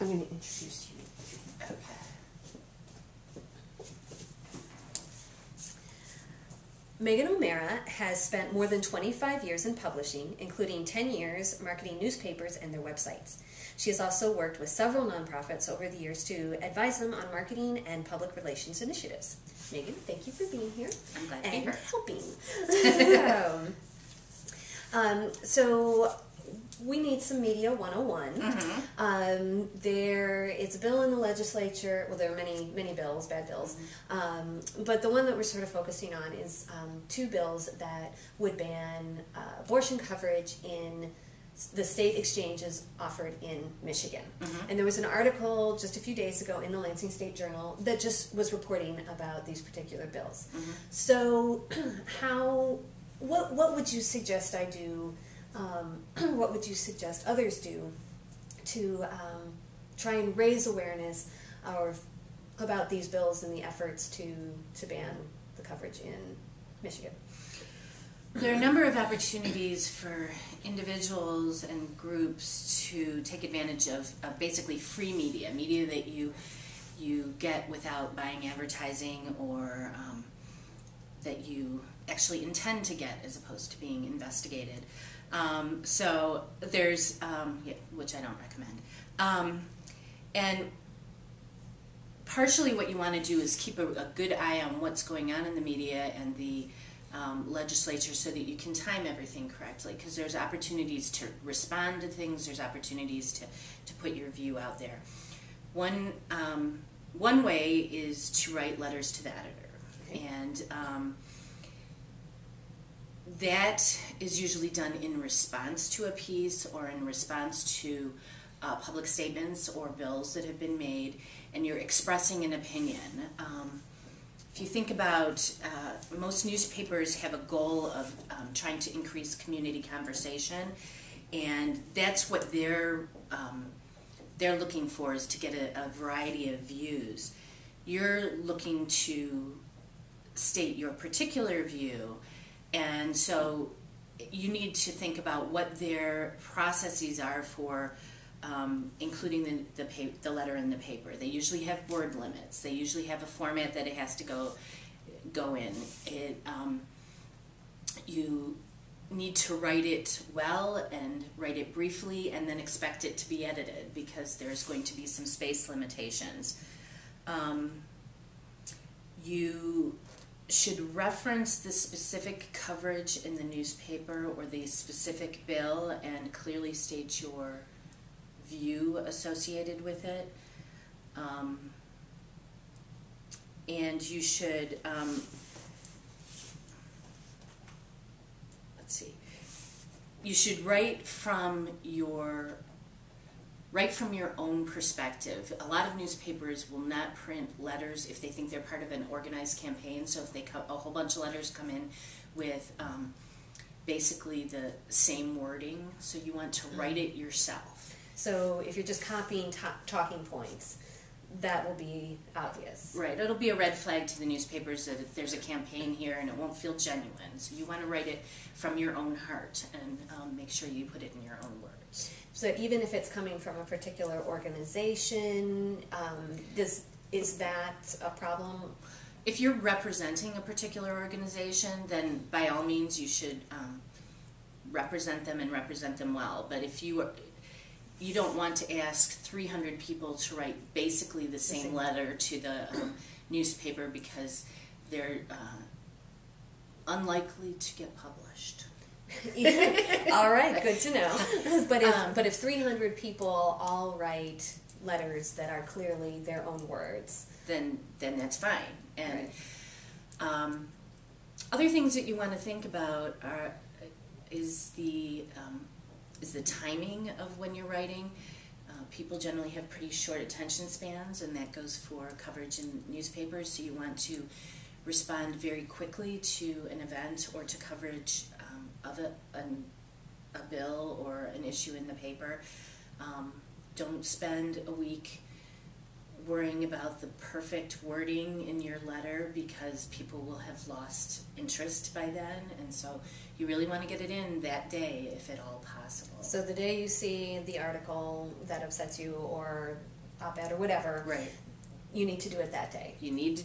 I'm going to introduce you. Okay. Megan O'Mara has spent more than 25 years in publishing, including 10 years marketing newspapers and their websites. She has also worked with several nonprofits over the years to advise them on marketing and public relations initiatives. Megan, thank you for being here. I'm glad to be here. And helping. So we need some Media 101. Mm-hmm. There is a bill in the legislature. Well, there are many bills, bad bills. But the one that we're sort of focusing on is two bills that would ban abortion coverage in the state exchanges offered in Michigan. Mm-hmm. And there was an article just a few days ago in the Lansing State Journal that just was reporting about these particular bills. Mm-hmm. So what would you suggest I do? What would you suggest others do to try and raise awareness about these bills and the efforts to ban the coverage in Michigan? There are a number of opportunities for individuals and groups to take advantage of basically free media that you get without buying advertising, or that you actually intend to get as opposed to being investigated. So there's, which I don't recommend. And partially what you want to do is keep a good eye on what's going on in the media and the legislature, so that you can time everything correctly, because there's opportunities to respond to things, there's opportunities to put your view out there. One way is to write letters to the editor. Okay. And that is usually done in response to a piece or in response to public statements or bills that have been made, and you're expressing an opinion. If you think about, most newspapers have a goal of trying to increase community conversation, and that's what they're looking for, is to get a variety of views. You're looking to state your particular view, and so you need to think about what their processes are for including the letter in the paper. They usually have word limits. They usually have a format that it has to go in. You need to write it well and write it briefly, and then expect it to be edited, because there's going to be some space limitations. You should reference the specific coverage in the newspaper or the specific bill and clearly state your view associated with it. And you should, let's see, you should write from your own perspective. A lot of newspapers will not print letters if they think they're part of an organized campaign. So if a whole bunch of letters come in with basically the same wording, so you want to write it yourself. So if you're just copying talking points, that will be obvious. Right. It'll be a red flag to the newspapers that there's a campaign here, and it won't feel genuine. So you want to write it from your own heart, and make sure you put it in your own words. So even if it's coming from a particular organization, is that a problem? If you're representing a particular organization, then by all means you should represent them, and represent them well. But if you don't want to ask 300 people to write basically the same letter to the newspaper, because they're unlikely to get published. All right, good to know. But if 300 people all write letters that are clearly their own words, then that's fine. And right. Other things that you want to think about is the timing of when you're writing. People generally have pretty short attention spans, and that goes for coverage in newspapers, so you want to respond very quickly to an event or to coverage of a bill or an issue in the paper. Don't spend a week worrying about the perfect wording in your letter because people will have lost interest by then, and so you really want to get it in that day if at all possible. So the day you see the article that upsets you or op-ed or whatever, Right. you need to do it that day. You need to